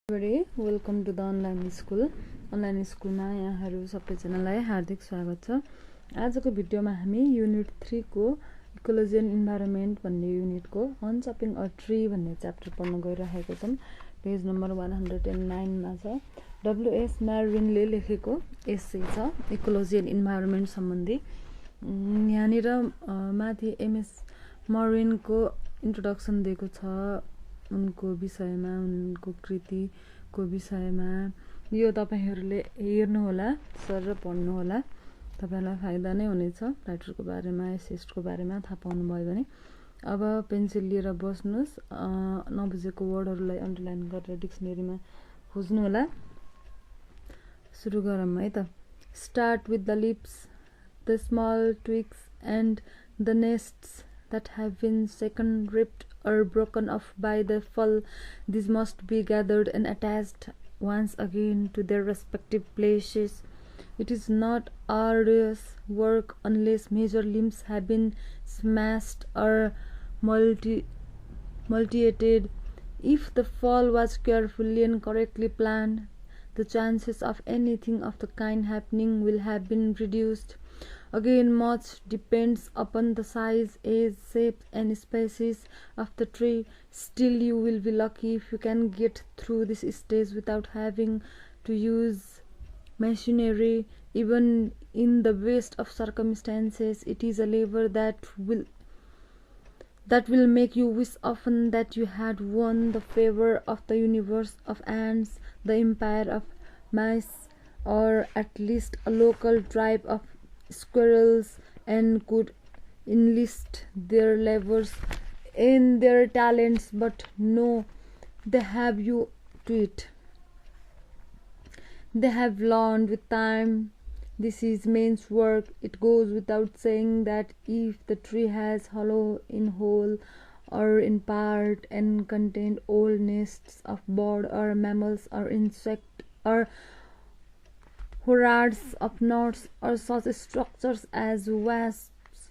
Everybody, welcome to the online school. Online school मा यहाँहरु सबैजनालाई हार्दिक स्वागत छ। आजको भिडियोमा हामी युनिट 3 को इकोलोजी एन्ड इन्भाइरोन्मेन्ट भन्ने युनिट को अनचपिङ अ ट्री भन्ने च्याप्टर पढ्न गइरहेको छौं। पेज नम्बर 109 मा छ। W.S. मार्विनले लेखेको एस्से छ इकोलोजी एन्ड इन्भाइरोन्मेन्ट सम्बन्धी। यहाँनिर माथि एमएस मार्विनको इन्ट्रोडक्सन दिएको छ। उनको विषयमा उनको कृतिको विषयमा यो तपाईहरुले हेर्नु होला सर र पढ्नु होला। तपाईलाई फाइदा नै हुनेछ राइटरको बारेमा एसेस्टको बारेमा थाहा पाउनु भयो भने। अब पेन्सिल लिएर बस्नुस्, नबुझेको वर्डहरुलाई अन्डरलाइन गरेर डिक्सनरीमा खोज्नु होला। सुरु गरौँ है त। Start with the lips, the small twigs and the nests that have been shaken, ripped or broken off by the fall. These must be gathered and attached once again to their respective places. It is not arduous work unless major limbs have been smashed or mutilated. If the fall was carefully and correctly planned, the chances of anything of the kind happening will have been reduced. Again, much depends upon the size, age, shape and species of the tree. Still, you will be lucky if you can get through this stage without having to use machinery. Even in the best of circumstances, it is a labor that will make you wish often that you had won the favor of the universe of ants, the empire of mice, or at least a local tribe of squirrels, and could enlist their labors and their talents, but no, they have you to it. They have learned with time. This is men's work. It goes without saying that if the tree has hollow in whole or in part and contained old nests of bird or mammals or insect or hordes of nuts or such structures as wasps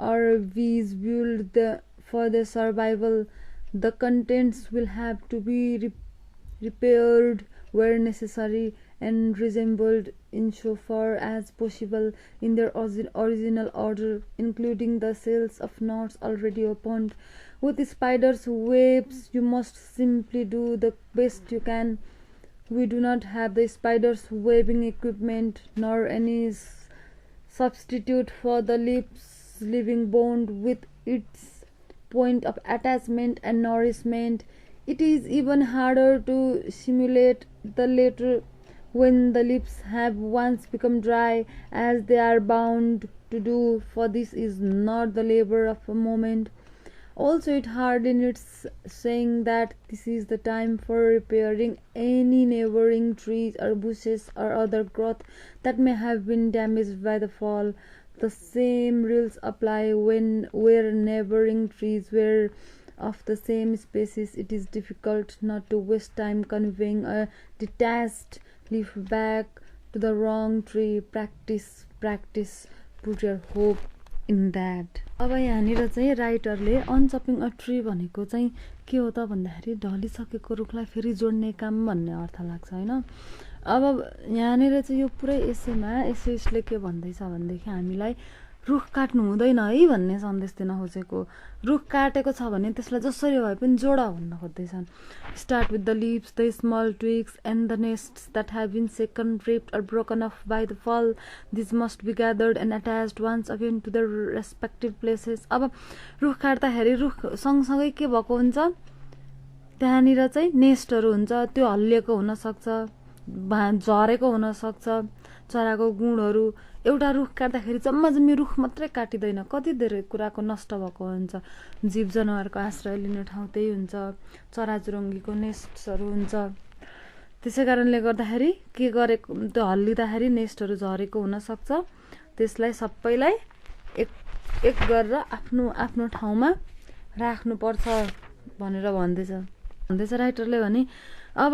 or bees build for their survival, the contents will have to be repaired where necessary and reassembled insofar as possible in their original order, including the cells of nuts already opened. With spiders' webs, you must simply do the best you can. We do not have the spider's webbing equipment nor any substitute for the living bond with its point of attachment and nourishment. It is even harder to simulate the latter when the lips have once become dry, as they are bound to do, for this is not the labor of a moment. Also, it hardly needs saying that this is the time for repairing any neighboring trees or bushes or other growth that may have been damaged by the fall. The same rules apply where neighboring trees were of the same species. It is difficult not to waste time conveying a detached leaf back to the wrong tree. Practice, put your hope in that. अब यहाँनिर चाहिँ राइटरले अनचपिङ a tree भनेको चाहिँ के हो त भन्दाखेरि ढलिसकेको रुखलाई फेरि जोड्ने काम भन्ने अर्थ लाग्छ हैन। अब यहाँनिर चाहिँ यो पुरै एसेमा एसेस्टले के भन्दैछ भन्देखि हामीलाई रुख काट्नु हुँदैन है भन्ने सन्देश दिन खोजेको। रुख काटेको छ भने त्यसलाई जसरी भए पनि जोड भन्न खोज्दैछन्। Start with the lips, the small twigs and the nests that have been shaken, ripped or broken off by the fall. These must be gathered and attached once again to their respective places. अब रुख काट्दाखेरि रुख सँगसँगै के भएको हुन्छ, त्यहाँनिर चाहिँ नेस्टहरु हुन्छ, त्यो हल्लिएको हुन सक्छ, झरेको हुन सक्छ, चराको गुणहरु। एउटा रुख काट्दाखेरि जम्माजम्मी रुख मात्रै काटिदैन, कति धेरै कुराको नष्ट भएको हुन्छ। जीव जनावरको आश्रय लिने ठाउँ त्यही हुन्छ, चराचुरुङ्गीको नेस्टहरु हुन्छ। त्यसैकारणले गर्दाखेरि के गरेको, त्यो हल्लिदाखेरि नेस्टहरु झरेको हुन सक्छ। त्यसलाई सबैलाई एक गरेर आफ्नो ठाउँमा राख्नु पर्छ भनेर भन्दैछ राइटरले भने। अब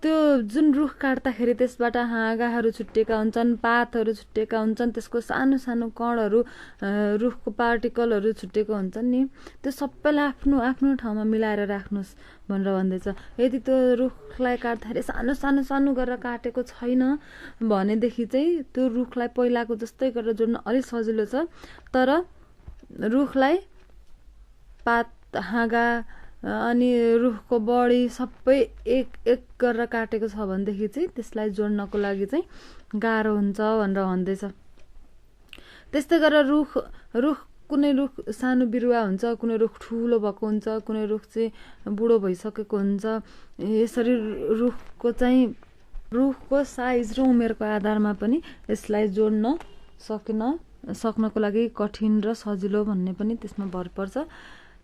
त्यो जुन रुख काट्दाखेरि त्यसबाट हाँगाहरू छुट्टेका हुन्छन्, पातहरू छुट्टेका हुन्छन्, त्यसको सानो सानो कणहरू रुखको पार्टिकलहरू छुट्टेको हुन्छन् नि, त्यो सबैलाई आफ्नो आफ्नो ठाउँमा मिलाएर राख्नुहोस् भनेर भन्दैछ। यदि त्यो रुखलाई काट्दाखेरि सानो सानो सानो गरेर काटेको छैन भनेदेखि चाहिँ त्यो रुखलाई पहिलाको जस्तै गरेर जोड्न अलिक सजिलो छ। तर रुखलाई पात, हाँगा अनि रुखको बढी सबै एक एक गरेर काटेको छ भनेदेखि चाहिँ त्यसलाई जोड्नको लागि चाहिँ गाह्रो हुन्छ भनेर भन्दैछ। त्यस्तै गरेर रुख कुनै रुख सानो बिरुवा हुन्छ, कुनै रुख ठुलो भएको हुन्छ, कुनै रुख चाहिँ बुढो भइसकेको हुन्छ। यसरी रुखको साइज र उमेरको आधारमा पनि यसलाई जोड्न सक्नको लागि कठिन र सजिलो भन्ने पनि त्यसमा भर पर्छ।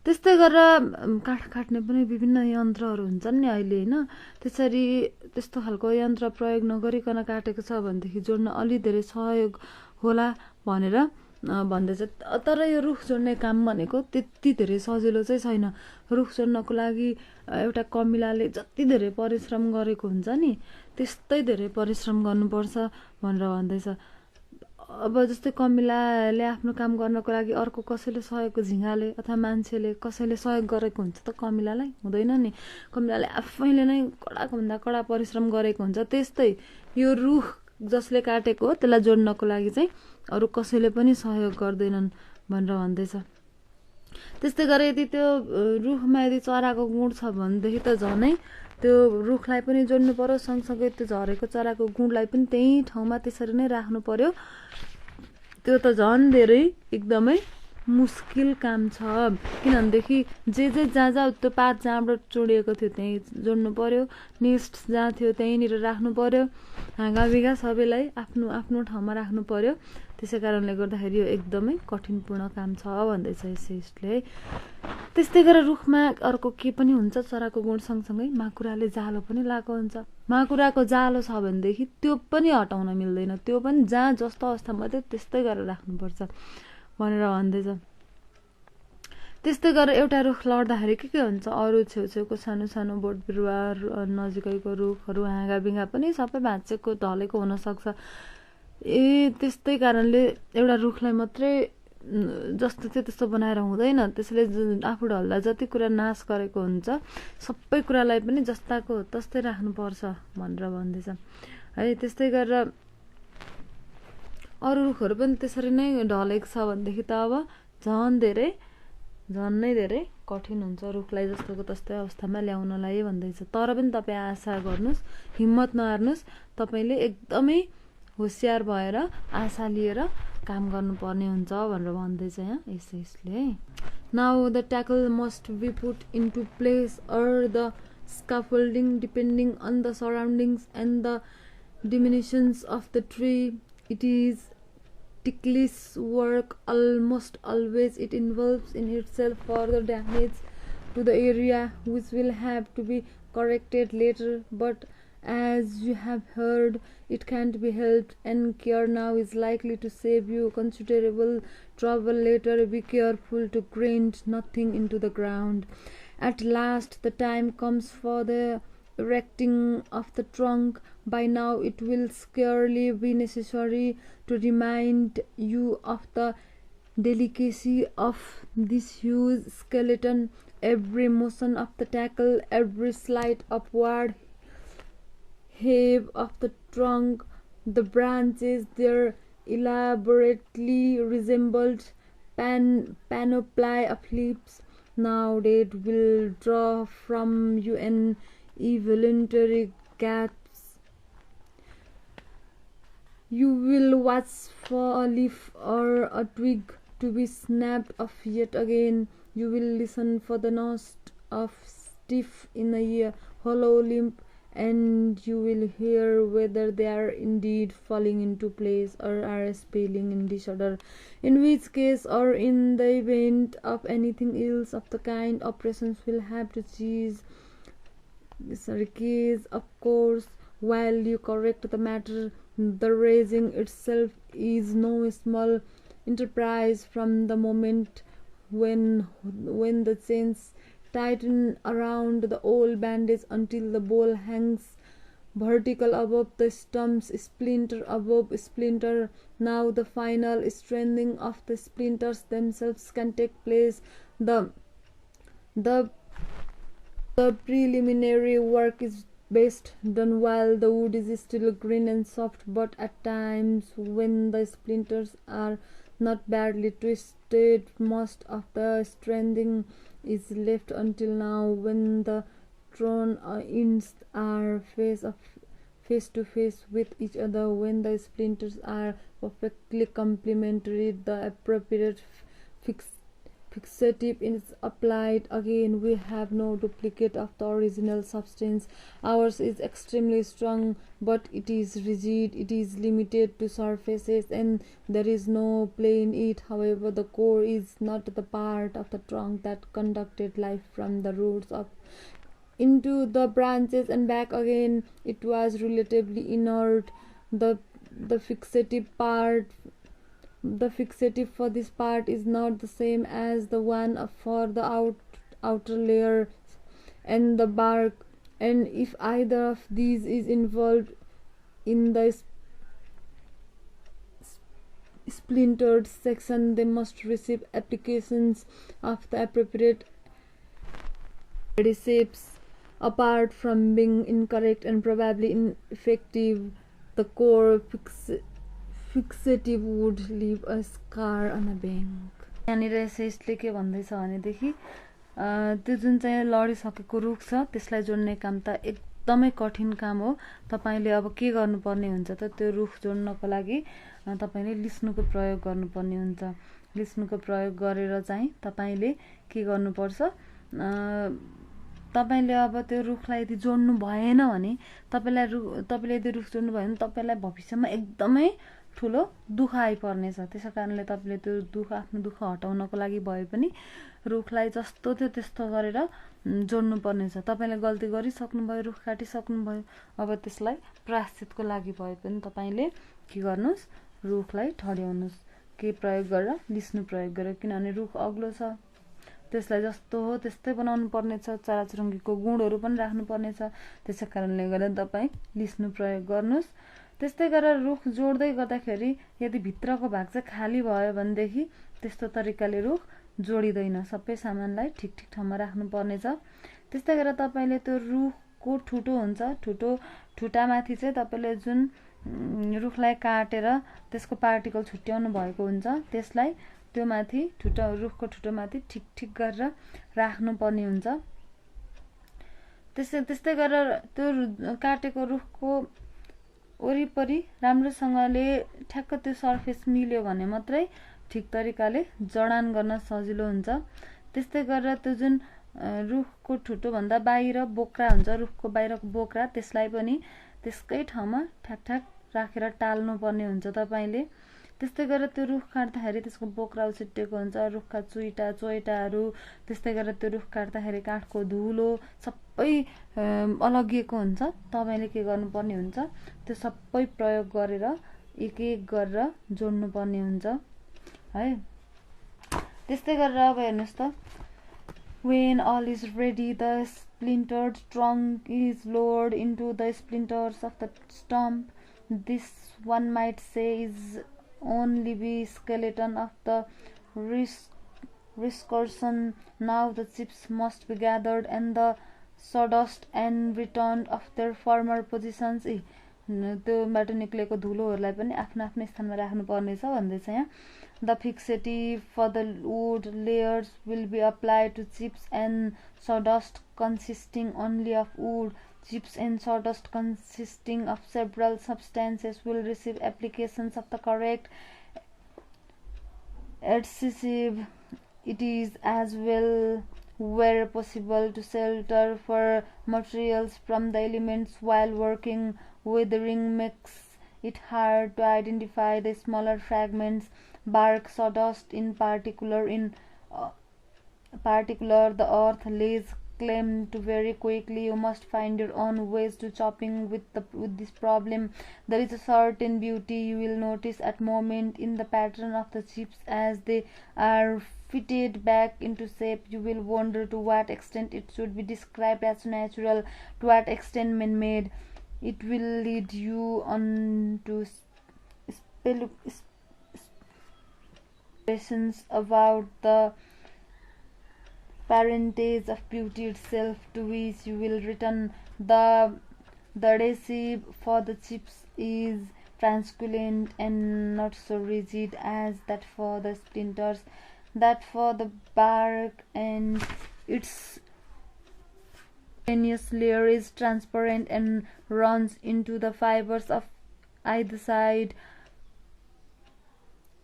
त्यस्तै गरेर काठ काट्ने पनि विभिन्न यन्त्रहरू हुन्छन् नि अहिले होइन। त्यस्तो खालको यन्त्र प्रयोग नगरिकन काटेको छ भनेदेखि जोड्न अलि धेरै सहयोग होला भनेर भन्दैछ। तर यो रुख जोड्ने काम भनेको त्यति धेरै सजिलो चाहिँ छैन। रुख जोड्नको लागि एउटा कमिलाले जति धेरै परिश्रम गरेको हुन्छ नि त्यस्तै धेरै परिश्रम गर्नुपर्छ भनेर भन्दैछ। अब जस्तै कमिलाले आफ्नो काम गर्नको लागि अर्को कसैले सहयोग, झिँगाले अथवा मान्छेले कसैले सहयोग गरेको हुन्छ त कमिलालाई? हुँदैन नि। कमिलाले आफैले नै कडाभन्दा कडा परिश्रम गरेको हुन्छ। त्यस्तै यो रुख जसले काटेको हो त्यसलाई जोड्नको लागि चाहिँ अरू कसैले पनि सहयोग गर्दैनन् भनेर भन्दैछ। त्यस्तै गरेर यदि त्यो रुखमा यदि चराको गुण छ भनेदेखि त झनै त्यो रुखलाई पनि जोड्नु पर्यो, सँगसँगै त्यो झरेको चराको गुणलाई पनि त्यही ठाउँमा त्यसरी नै राख्नु पर्यो। त्यो त झन् धेरै एकदमै मुस्किल काम छ। किनभनेदेखि जहाँ त्यो पात जहाँबाट चोडिएको थियो त्यहीँ जोड्नु पर्यो, नेस्ट जहाँ थियो त्यहीँनिर राख्नु पर्यो, हाँगाबिगा सबैलाई आफ्नो आफ्नो ठाउँमा राख्नु पर्यो। त्यसै कारणले गर्दाखेरि यो एकदमै कठिनपूर्ण काम छ भन्दैछ यसले है। त्यस्तै गरेर रुखमा अर्को के पनि हुन्छ, चराको गुण सँगसँगै माकुराले जालो पनि लगाएको हुन्छ। माकुराको जालो छ भनेदेखि त्यो पनि हटाउन मिल्दैन, त्यो पनि जहाँ जस्तो अवस्थामा थियो त्यस्तै गरेर राख्नुपर्छ भनेर भन्दैछ। त्यस्तै गरेर एउटा रुख लड्दाखेरि के हुन्छ, अरू छेउछेउको सानो सानो बोट बिरुवा, नजिकैको रुखहरू, हाँगाबिगा पनि सबै भाँचेको ढलेको हुनसक्छ। त्यस्तै कारणले एउटा रुखलाई मात्रै जस्तो थियो त्यस्तो बनाएर हुँदैन। त्यसले आफू ढल्दा जति कुरा नाश गरेको हुन्छ सबै कुरालाई पनि जस्ताको तस्तै राख्नुपर्छ भनेर भन्दैछ है। त्यस्तै गरेर अरू रुखहरू पनि त्यसरी नै ढलेको छ भनेदेखि त अब झन् नै धेरै कठिन हुन्छ रुखलाई जस्तोको तस्तै अवस्थामा ल्याउनलाई भन्दैछ। तर पनि तपाईँ आशा गर्नुहोस्, हिम्मत नहार्नुहोस्, तपाईँले एकदमै होसियार भएर आशा लिएर काम गर्नुपर्ने हुन्छ भनेर भन्दैछ यहाँ यसले। Now the tackle must be put into place or the scaffolding depending on the surroundings and the dimensions of the tree. It is ticklish work. Almost always it involves in itself further damage to the area which will have to be corrected later, but as you have heard, it can't be helped, and care now is likely to save you considerable trouble later. Be careful to grind nothing into the ground. At last the time comes for the erecting of the trunk. By now it will scarcely be necessary to remind you of the delicacy of this huge skeleton. Every motion of the tackle, every slight upward heave of the trunk, the branches there elaborately resembled panoply of leaves. Now it will draw from you an involuntary gasp. You will watch for a leaf or a twig to be snapped off yet again. You will listen for the noise of stiff in a hollow limb, and you will hear whether they are indeed falling into place or are spilling in disorder, in which case, or in the event of anything else of the kind, operations will have to cease. Of course, while you correct the matter, the raising itself is no small enterprise. From the moment when the chains tighten around the old bandage until the ball hangs vertical above the stumps, splinter above splinter. Now the final strengthening of the splinters themselves can take place. The preliminary work is best done while the wood is still green and soft, but at times when the splinters are not badly twisted, most of the strengthening is left until now. When the thorn ends are face to face with each other, when the splinters are perfectly complementary, the appropriate fixative is applied. Again, we have no duplicate of the original substance. Ours is extremely strong, but it is rigid, it is limited to surfaces, and there is no play in it. However, the core is not the part of the trunk that conducted life from the roots up into the branches and back again. It was relatively inert. The fixative for this part is not the same as the one for the outer layer and the bark, and if either of these is involved in the splintered section, they must receive applications of the appropriate adhesives. Apart from being incorrect and probably ineffective, the core fixative would leave a scar on a bank. यहाँनिर यसले के भन्दैछ भनेदेखि त्यो जुन चाहिँ लडिसकेको रुख छ त्यसलाई जोड्ने काम त एकदमै कठिन काम हो। तपाईले अब के गर्नुपर्ने हुन्छ त, त्यो रुख जोड्नको लागि तपाईले लिस्नुको प्रयोग गर्नुपर्ने हुन्छ। लिस्नुको प्रयोग गरेर चाहिँ तपाईले के गर्नुपर्छ, तपाईले अब त्यो रुखलाई यदि जोड्नु भएन भने तपाईले यदि रुख जोड्नु भयो भने तपाईलाई भविष्यमा एकदमै ठुलो दुःख आइपर्नेछ। त्यसै कारणले तपाईले त्यो आफ्नो दुःख हटाउनको लागि भए पनि रुखलाई जस्तो थियो त्यस्तो गरेर जोड्नु पर्नेछ। तपाईले गल्ती गरिसक्नुभयो, रुख काटिसक्नुभयो, अब त्यसलाई प्रायश्चितको लागि भए पनि तपाईले के गर्नुस्, रुखलाई ठड्याउनुस्। के प्रयोग गरेर, लिस्नु प्रयोग गरेर, किनभने रुख अग्लो छ, त्यसलाई जस्तो हो त्यस्तै बनाउनु पर्नेछ, चराचुरुङ्गीको गुणहरू पनि राख्नु पर्नेछ। त्यसै कारणले गर्दा तपाई लिस्नु प्रयोग गर्नुस्। त्यस्तै गरेर रुख जोड्दै गर्दाखेरि यदि भित्रको भाग चाहिँ खाली भयो भनेदेखि त्यस्तो तरिकाले रुख जोडिदैन। सबै सामानलाई ठिक ठिक ठाउँमा राख्नु पर्नेछ। त्यस्तै गरेर तपाईले त्यो रुखको ठुटो हुन्छ, ठुटामाथि चाहिँ तपाईले जुन रुखलाई काटेर त्यसको पार्टिकल छुट्याउनु भएको हुन्छ त्यसलाई त्यो माथि रुखको ठुटोमाथि ठिक ठिक गरेर राख्नु पर्ने हुन्छ। त्यस्तै गरेर त्यो काटेको रुखको वरिपरि राम्रोसँगले ठ्याक्क त्यो सर्फेस मिल्यो भने मात्रै ठिक तरिकाले जडान गर्न सजिलो हुन्छ। त्यस्तै गरेर त्यो जुन रुखको ठुटो भन्दा बाहिर बोक्रा हुन्छ, रुखको बाहिरको बोक्रा, त्यसलाई पनि त्यसकै ठाउँमा ठ्याक ठ्याक राखेर टाल्नु पर्ने हुन्छ तपाईले। त्यस्तै गरेर त्यो रुख काट्दाखेरि त्यसको बोक्रा उछिट्टेको हुन्छ, रुखका चोइटाहरू, त्यस्तै गरेर त्यो रुख काट्दाखेरि काठको धुलो सबै अलगिएको हुन्छ। तपाईले के गर्नुपर्ने हुन्छ, त्यो सबै प्रयोग गरेर एक एक गरेर जोड्नु पर्ने हुन्छ है। त्यस्तै गरेर अब हेर्नुस् त, when all is ready, the splintered trunk is lowered into the splinters of the stump. This, one might say, is only be skeleton of the recursion. Now the chips must be gathered and the sawdust and returned of their former positions. त्योबाट निक्लेको धुलोहरूलाई पनि आफ्नो आफ्नो स्थानमा राख्नु पर्नेछ भन्दैछ यहाँ। The fixative for the wood layers will be applied to chips and sawdust consisting only of wood. Chips and sawdust consisting of several substances will receive applications of the correct adhesive. It is as well, where possible, to shelter for materials from the elements while working. Weathering makes it hard to identify the smaller fragments. Bark, sawdust in particular, the earth lays claim to very quickly. You must find your own ways to chopping with this problem. There is a certain beauty you will notice at moment in the pattern of the chips as they are fitted back into shape. You will wonder to what extent it should be described as natural, to what extent man-made. It will lead you on to speculations about the parentage of beauty itself, to which you will return. The adhesive for the chips is translucent and not so rigid as that for the splinters. That for the bark and its granulous layer is transparent and runs into the fibers of either side,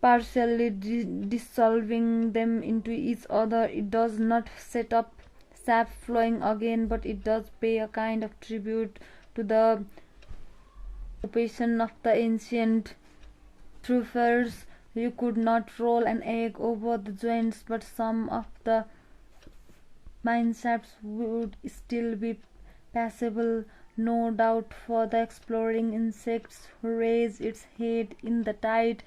partially dissolving them into each other. It does not set up sap flowing again, but it does pay a kind of tribute to the occupation of the ancient truffers. You could not roll an egg over the joints, but some of the mineshafts would still be passable, no doubt, for the exploring insects who raise its head in the tight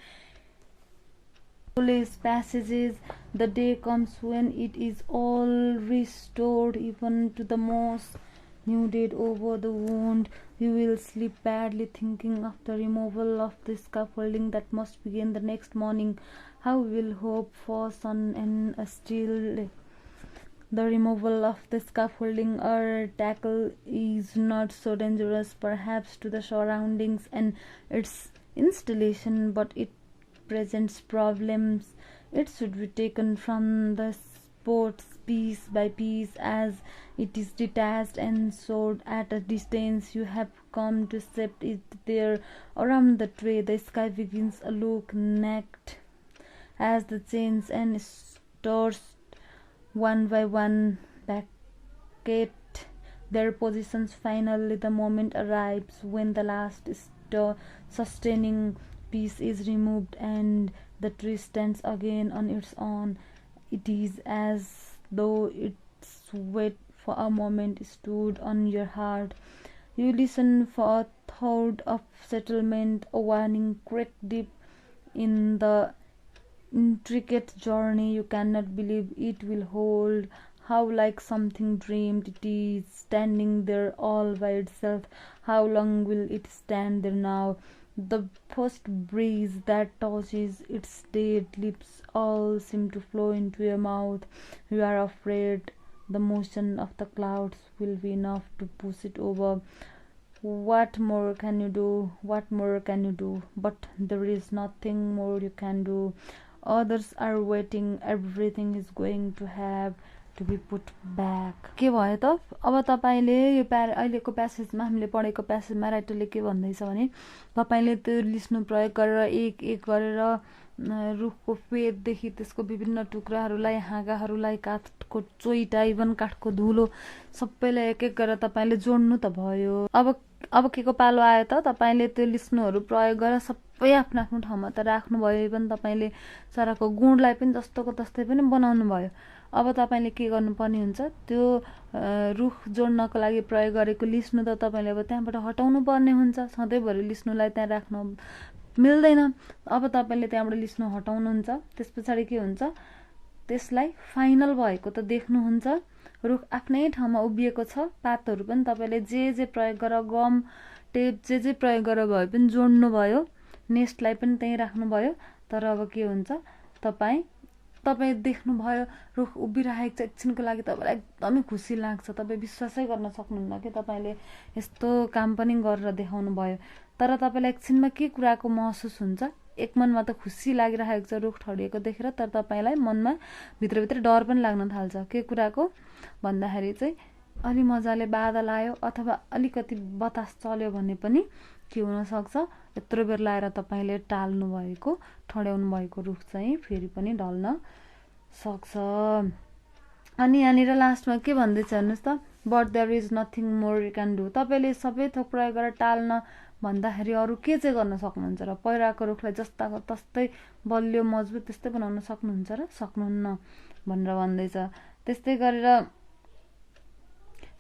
passages. The day comes when it is all restored, even to the most nuded over the wound. You will sleep badly, thinking of the removal of the scaffolding that must begin the next morning. How will hope for sun and a still the removal of the scaffolding or tackle is not so dangerous, perhaps, to the surroundings and its installation, but it presents problems. It should be taken from the sports piece by piece as it is detached and sewed at a distance. You have come to set it there around the tray. The sky begins to look naked as the chains and stores one by one vacate their positions. Finally, the moment arrives when the last sustaining piece is removed and the tree stands again on its own. It is as though its weight for a moment stood on your heart. You listen for a thought of settlement, a warning crack deep in the intricate journey. You cannot believe it will hold. How like something dreamed it is, standing there all by itself. How long will it stand there now? The first breeze that touches its dead lips all seem to flow into your mouth. You are afraid the motion of the clouds will be enough to push it over. What more can you do? What more can you do? But there is nothing more you can do. Others are waiting. Everything is going to have to be put back. के भयो त? अब तपाईले यो अहिलेको प्यासेजमा हामीले पढेको प्यासेजमा राइटरले के भन्दैछ भने तपाईले त्यो लिस्नु प्रयोग गरेर एक एक गरेर रुखको फेददेखि त्यसको विभिन्न टुक्राहरूलाई, हाँगाहरूलाई, काठको चोइटा, इभन काठको धुलो सबैलाई एक एक गरेर तपाईले जोड्नु त भयो। अब के को पालो आयो त? तपाईले त्यो लिस्नुहरू प्रयोग गरेर सबै आफ्नो आफ्नो ठाउँमा त राख्नु भयो। इभन तपाईले चराको गुणलाई पनि जस्तोको तस्तै पनि बनाउनु भयो। अब तपाईले के गर्नुपर्ने हुन्छ? त्यो रुख जोड्नको लागि प्रयोग गरेको लिस्नु त तपाईले अब त्यहाँबाट हटाउनु पर्ने हुन्छ। सधैँभरि लिस्नुलाई त्यहाँ राख्न मिल्दैन। अब तपाईले त्यहाँबाट लिस्नु हटाउनुहुन्छ। त्यसपछि के हुन्छ? त्यसलाई फाइनल भएको त देख्नुहुन्छ। रुख आफ्नै ठाउँमा उभिएको छ। पातहरू पनि तपाईले जे प्रयोग गरेर, गम, टेप जे प्रयोग गरेर भए पनि जोड्नु भयो। नेस्टलाई पनि त्यही राख्नु भयो। तर अब के हुन्छ? तपाईँ देख्नु भयो रुख उभिरहेको छ। एकछिनको लागि तपाईलाई एकदमै खुसी लाग्छ। तपाईँ विश्वासै गर्न सक्नुहुन्न कि तपाईले यस्तो काम पनि गरेर देखाउनु भयो। तर तपाईलाई एकछिनमा के कुराको महसुस हुन्छ? एक मनमा त खुसी लागिरहेको छ रुख ठडिएको देखेर, तर तपाईलाई मनमा भित्रभित्र डर पनि लाग्न थाल्छ। के कुराको भन्दाखेरि चाहिँ अलि मजाले बादल आयो अथवा अलिकति बतास चल्यो भने पनि के हुन सक्छ? यत्रो बेर लाएर तपाईले टाल्नु भएको, ठड्याउनु भएको रुख चाहिँ फेरि पनि ढल्न सक्छ। अनि यहाँनिर लास्टमा के भन्दैछ हेर्नुस् त? But there is nothing more you can do. तपाईले सबै थोक प्रयोग गरेर टाल्न भन्दाखेरि अरू के चाहिँ गर्न सक्नुहुन्छ र? पहिराको रुखलाई जस्ताको तस्तै बलियो मजबुत त्यस्तै बनाउन सक्नुहुन्छ र? सक्नुहुन्न भनेर भन्दैछ। त्यस्तै गरेर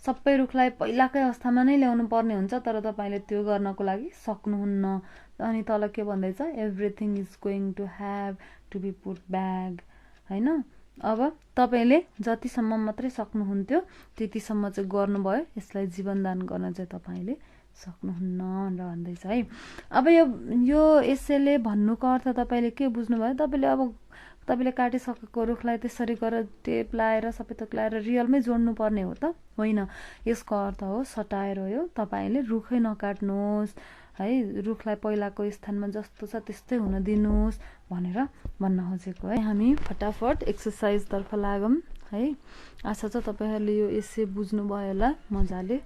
सबै रुखलाई पहिलाकै अवस्थामा नै ल्याउनु पर्ने हुन्छ, तर तपाईले त्यो गर्नको लागि सक्नुहुन्न। अनि तल के भन्दैछ? Everything is going to have to be put back, हैन? अब तपाईले जतिसम्म मात्रै सक्नुहुन्थ्यो त्यतिसम्म चाहिँ गर्नुभयो। यसलाई जीवनदान गर्न चाहिँ तपाईले सक्नुहुन्न भनेर भन्दैछ है। अब यो एसेले भन्नुको अर्थ तपाईँले के बुझ्नुभयो? तपाईँले काटिसकेको रुखलाई त्यसरी गरेर टेप लाएर सबै थोक लाएर रियलमै जोड्नु पर्ने हो त होइन। यसको अर्थ हो सटाएर हो, तपाईँले रुखै नकाट्नुहोस् है, रुखलाई पहिलाको स्थानमा जस्तो छ त्यस्तै हुन दिनुहोस् भनेर भन्न खोजेको है। हामी फटाफट एक्सर्साइजतर्फ लागौँ है। आशा छ तपाईँहरूले यो एसे बुझ्नुभयो होला मजाले।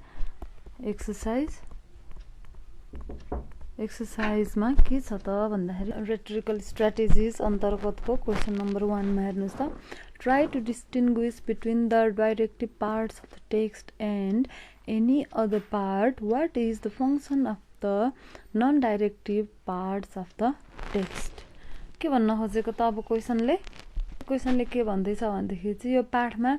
एक्सर्साइजमा के छ त भन्दाखेरि रेटोरिकल स्ट्र्याटेजिज अन्तर्गतको क्वेसन नम्बर 1 मा हेर्नुहोस् त। Try to distinguish between the directive parts of the text and any other part. What is the function of the non directive parts of the text? के भन्न खोजेको त अब क्वेसनले के भन्दैछ भनेदेखि चाहिँ यो पाठमा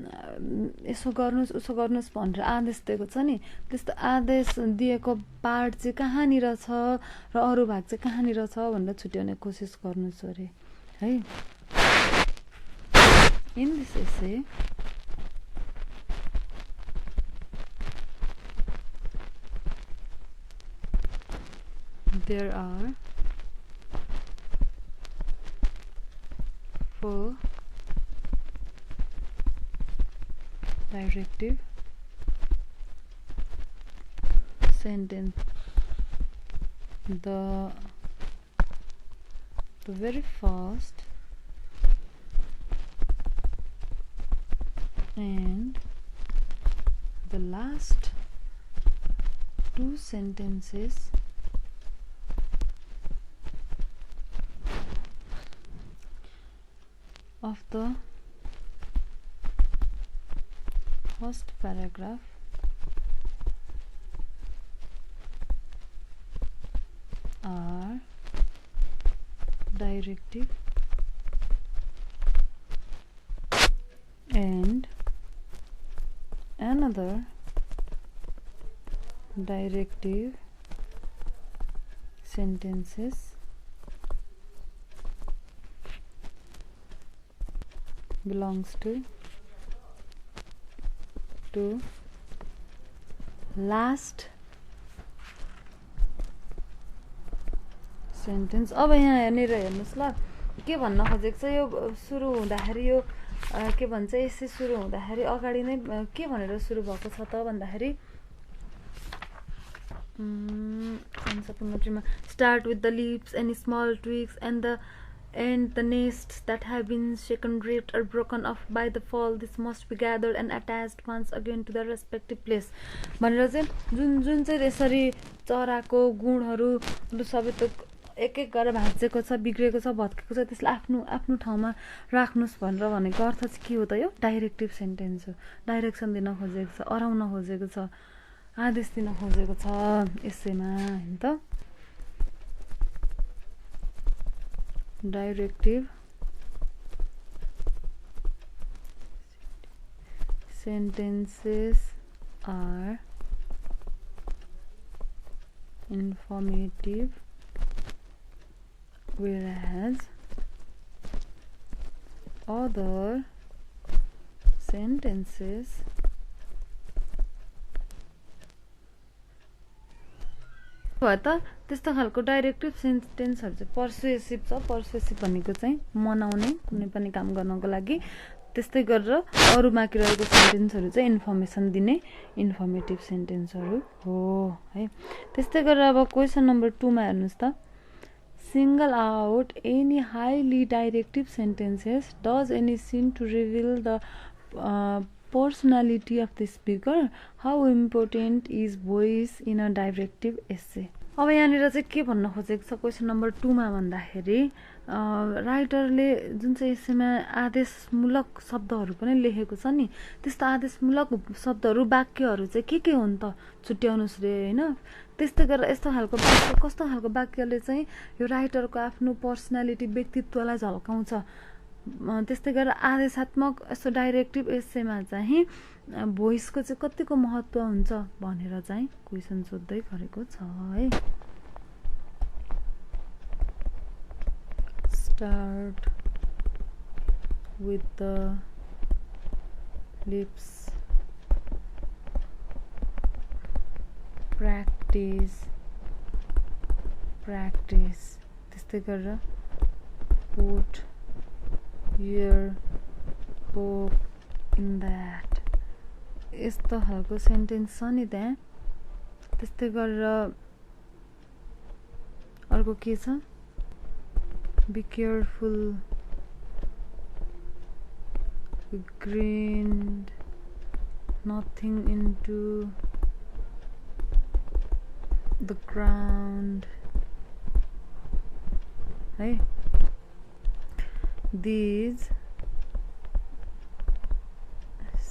यसो गर्नुहोस् उसो गर्नुहोस् भनेर आदेश दिएको छ नि, त्यस्तो आदेश दिएको पार्ट चाहिँ कहाँनिर छ र अरू भाग चाहिँ कहाँनिर छ भनेर छुट्याउने कोसिस गर्नुहोस् अरे है। In this essay there are 4 directive sentence. The very first and the last 2 sentences of the first paragraph are directive and another directive sentences belongs to last sentence. अब यहाँनिर हेर्नुहोस् ल के भन्न खोजेको छ। यो सुरु हुँदाखेरि यो के भन्छ यसै सुरु हुँदाखेरि अगाडि नै के भनेर सुरु भएको छ त भन्दाखेरि start with the leaves and small twigs and the nests that have been shaken, ripped or broken off by the fall. This must be gathered and attached once again to the respective place. भनेर चाहिँ जुन चाहिँ यसरी चराको गुणहरू सबै त एक एक गरेर भाँचेको छ, बिग्रेको छ, भत्केको छ, त्यसलाई आफ्नो ठाउँमा राख्नुस् भनेर भनेको अर्थ चाहिँ के हो त? यो डाइरेक्टिभ सेन्टेन्स हो। डाइरेक्सन दिन खोजेको छ, अराउन खोजेको छ, आदेश दिन खोजेको छ यसैमा हैन त। Directive sentences are informative, whereas other sentences त्यस्तो खालको डाइरेक्टिभ सेन्टेन्सहरु चाहिँ पर्सुएसिभ छ। पर्सुएसिभ भनेको चाहिँ मनाउने, कुनै पनि काम गर्नको लागि। त्यस्तै गरेर अरु बाँकी रहेको सेन्टेन्सहरु चाहिँ इन्फर्मेसन दिने इन्फर्मेटिभ सेन्टेन्सहरु हो है। त्यस्तै गरेर अब क्वेशन नम्बर 2 मा हेर्नुस् त। Single out any highly directive sentences. Does any seem to reveal the personality of the speaker? How important is voice in a directive essay? अब यहाँनिर चाहिँ के भन्न खोजेको छ क्वेशन नम्बर 2 मा भन्दाखेरि राइटरले जुन चाहिँ एसेमा आदेशमूलक शब्दहरू पनि लेखेको छ नि, त्यस्तो आदेशमूलक शब्दहरू वाक्यहरू चाहिँ के हुन् त छुट्याउनुस् रे हैन। त्यस्तै गरेर यस्तो खालको वाक्य, कस्तो खालको वाक्यले चाहिँ यो राइटरको आफ्नो पर्सनालिटी, व्यक्तित्वलाई झल्काउँछ। त्यस्तै गरेर आदेशात्मक यस्तो डाइरेक्टिभ एसेमा चाहिँ भोइसको चाहिँ कतिको महत्त्व हुन्छ भनेर चाहिँ क्वेशन सोध्दै गरेको छ है। Start with the lips practice त्यस्तै गरेर put your hope in that यस्तो खालको सेन्टेन्स छ नि त्यहाँ त्यस्तै गरेर अर्को के छ be careful grind nothing into the ground hey these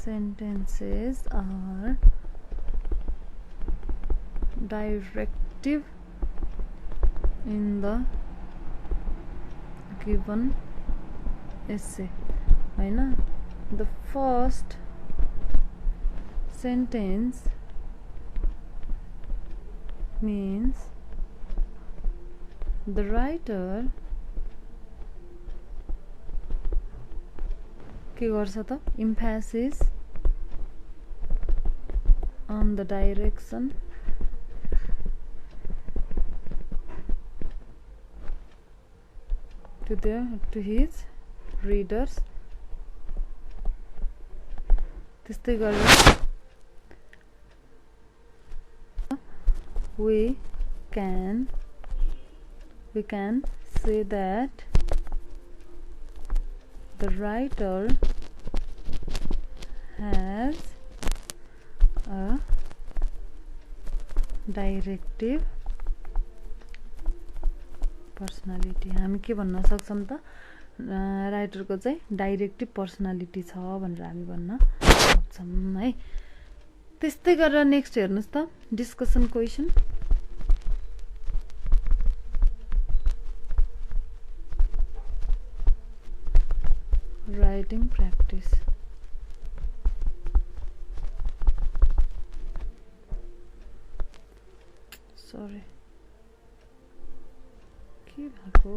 sentences are directive in the given essay हैन the first sentence means the writer के गर्छ त emphasis on the direction to his readers त्यस्तै गरेर we can say that the writer has a directive personality हामी के भन्न सक्छौं त राइटरको चाहिँ डाइरेक्टिभ पर्सनालिटी छ भनेर हामी भन्न सक्छौं है त्यस्तै गरेर नेक्स्ट हेर्नुस् त discussion question writing practice sorry के भएको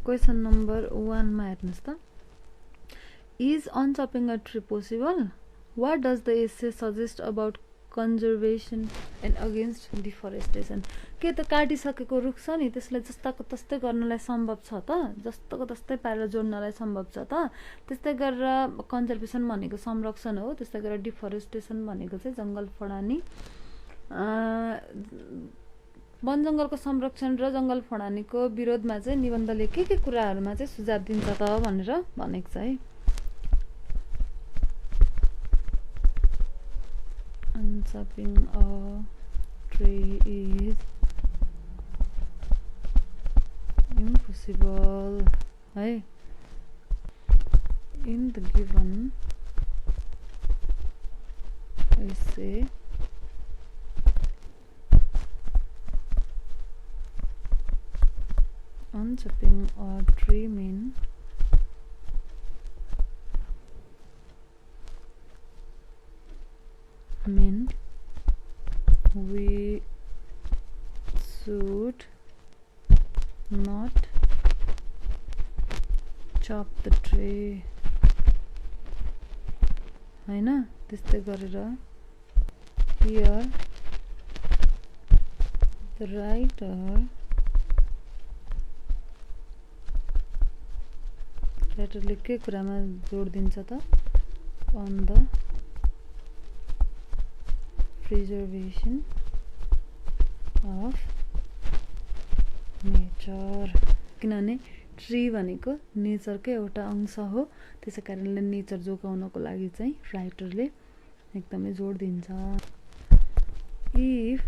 क्वेशन नम्बर 1 मा हेर्नुस् त is unchopping a tree possible what does the essay suggest about conservation and against deforestation के त काटिसकेको रुख छ नि त्यसलाई जस्ताको तस्तै गर्नलाई सम्भव छ त जस्ताको तस्तै पारेर जोड्नलाई सम्भव छ त त्यस्तै गरेर कन्जर्भेसन भनेको संरक्षण हो त्यस्तै गरेर डिफोरेस्टेसन भनेको चाहिँ जंगल फडानी वन जंगलको संरक्षण र जंगल फडानीको विरोधमा चाहिँ निबन्धले के कुराहरुमा चाहिँ सुझाव दिन्छ त भनेर भनेको छ है Unchopping a tree is impossible है in the given essay unchopping a tree mean we should not chop the tree हैन त्यस्तै गरेर here the writerले के कुरामा जोड दिन्छ त on the preservation of nature किनभने ट्री भनेको नेचरको एउटा अंश हो त्यसैकारणले नेचर जोगाउनको लागि चाहिँ राइटरले एकदमै जोड दिन्छ if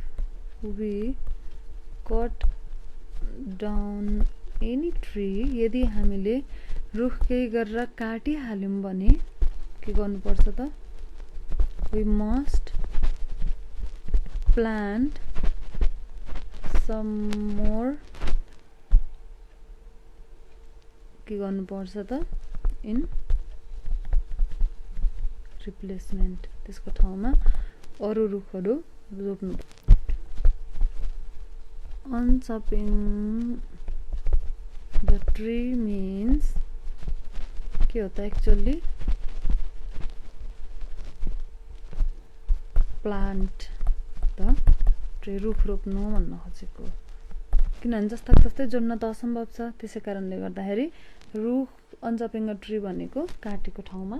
we cut down any tree यदि हामीले रुख केही गरेर काटिहाल्यौं भने के गर्नुपर्छ त we must plant some more के गर्नुपर्छ त in replacement त्यसको ठाउँमा अरु रुखहरु रोप्नु unchopping the tree means के हो त एक्चुअली प्लान्ट त रुख रोप्नु भन्न खोजेको किनभने जस्ता तस्तै जोड्न त असम्भव छ त्यसै कारणले गर्दाखेरि रुख अनचपिङ अ ट्री भनेको काटेको ठाउँमा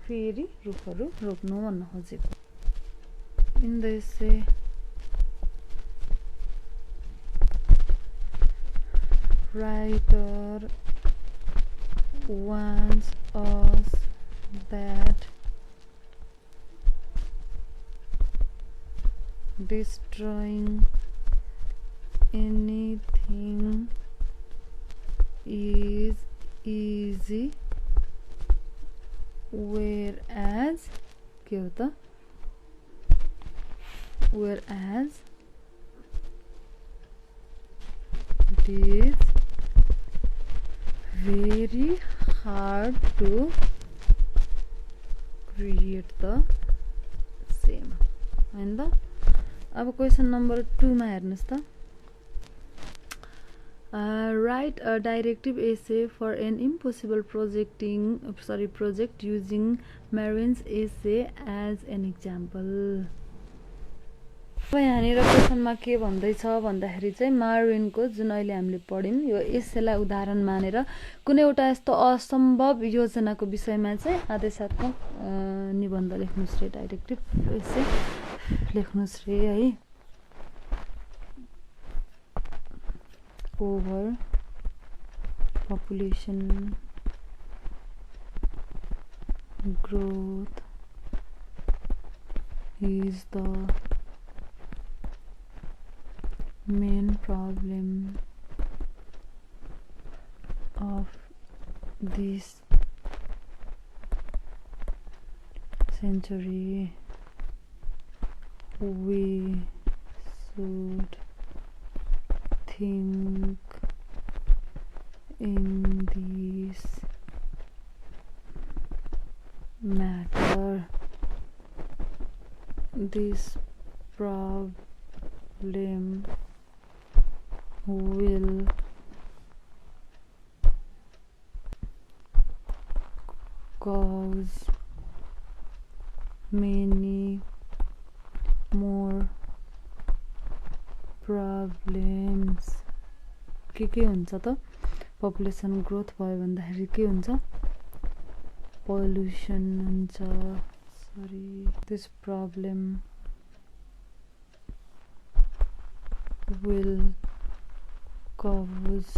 फेरि रुखहरू रोप्नु भन्न खोजेको in the essay writer wants us that destroying anything is easy whereas it is very hard to create the same हैन त अब क्वेशन नम्बर 2 मा हेर्नुस् त write a directive essay for an impossible project using Marvin's essay as an example अब यहाँनिर क्वेशनमा के भन्दैछ भन्दाखेरि चाहिँ मार्विनको जुन अहिले हामीले पढ्यौं यो एसेलाई उदाहरण मानेर कुनै एउटा यस्तो असम्भव योजनाको विषयमा चाहिँ आदेशात्मक निबन्ध लेख्नुस् रे डाइरेक्टिभ एसे लेख्नुस् रे है over population growth is the main problem of this century. We should think in this matter. This problem will cause many more problems. के हुन्छ त पपुलेसन ग्रोथ भयो भन्दाखेरि के हुन्छ पोल्युसन हुन्छ this problem will cause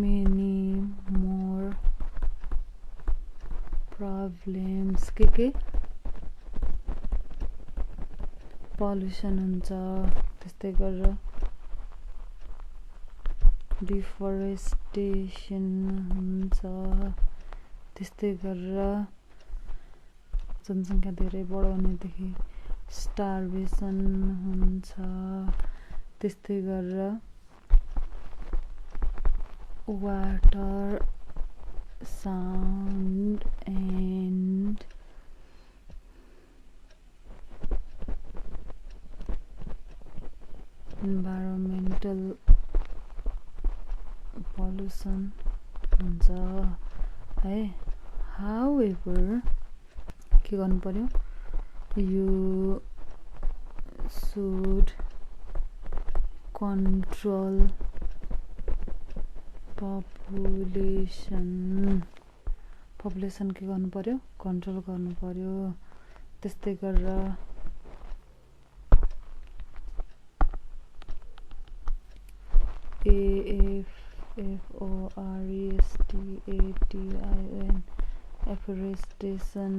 many more problems के pollution हुन्छ त्यस्तै गरेर डिफरेस्टेसन हुन्छ त्यस्तै गरेर जनसंख्या धेरै बढाउनेदेखि स्टार्भेसन हुन्छ त्यस्तै गरेर water sound and environmental pollution हुन्छ है however के गर्नु पर्यो you should control population के गर्नु पर्यो कन्ट्रोल गर्नु पर्यो त्यस्तै गरेर afforestation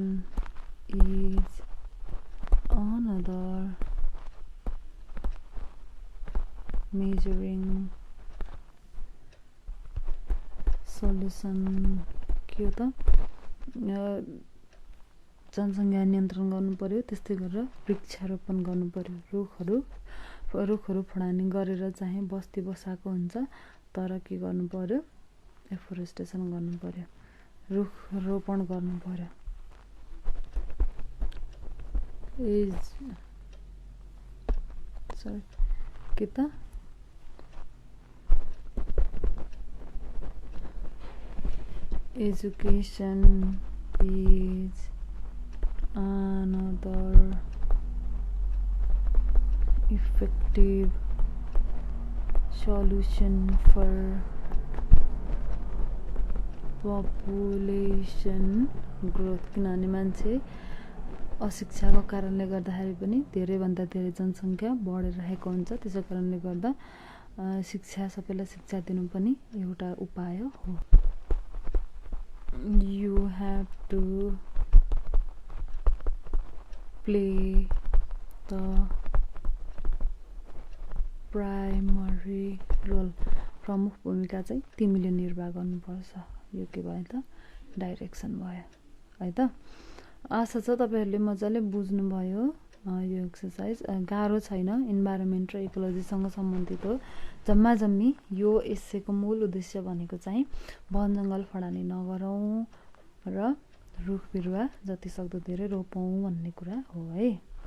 is another measuring solution के हो त जनसंख्या नियन्त्रण गर्नु पर्यो त्यस्तै गरेर वृक्षारोपण गर्नु पर्यो रुखहरू फडानी गरेर चाहिँ बस्ती बसाएको हुन्छ तर के गर्नु पर्यो एफोरेस्टेसन गर्नु पर्यो रुख रोपण गर्नु पर्यो के त education is another effective solution for population growth किनभने मान्छे अशिक्षाको कारणले गर्दाखेरि पनि धेरै भन्दा धेरै जनसंख्या बढेर रहेको हुन्छ त्यसै कारणले गर्दा शिक्षा सबैलाई शिक्षा दिनु पनि एउटा उपाय हो you have to play the primary role प्रमुख भूमिका चाहिँ तिमीले निर्वाह गर्नुपर्छ यो के भयो त डाइरेक्सन भयो है त आशा छ तपाईहरुले मजाले बुझ्नु भयो यो एक्सरसाइज गाह्रो छैन इन्भाइरोमेन्ट र इकोलोजी सँग सम्बन्धित हो जम्मा जम्मी यो एस्सेको मूल उद्देश्य भनेको चाहिँ वन जंगल फडानी नगरौं र रुख बिरुवा जति सक्दो धेरै रोपौं भन्ने कुरा हो है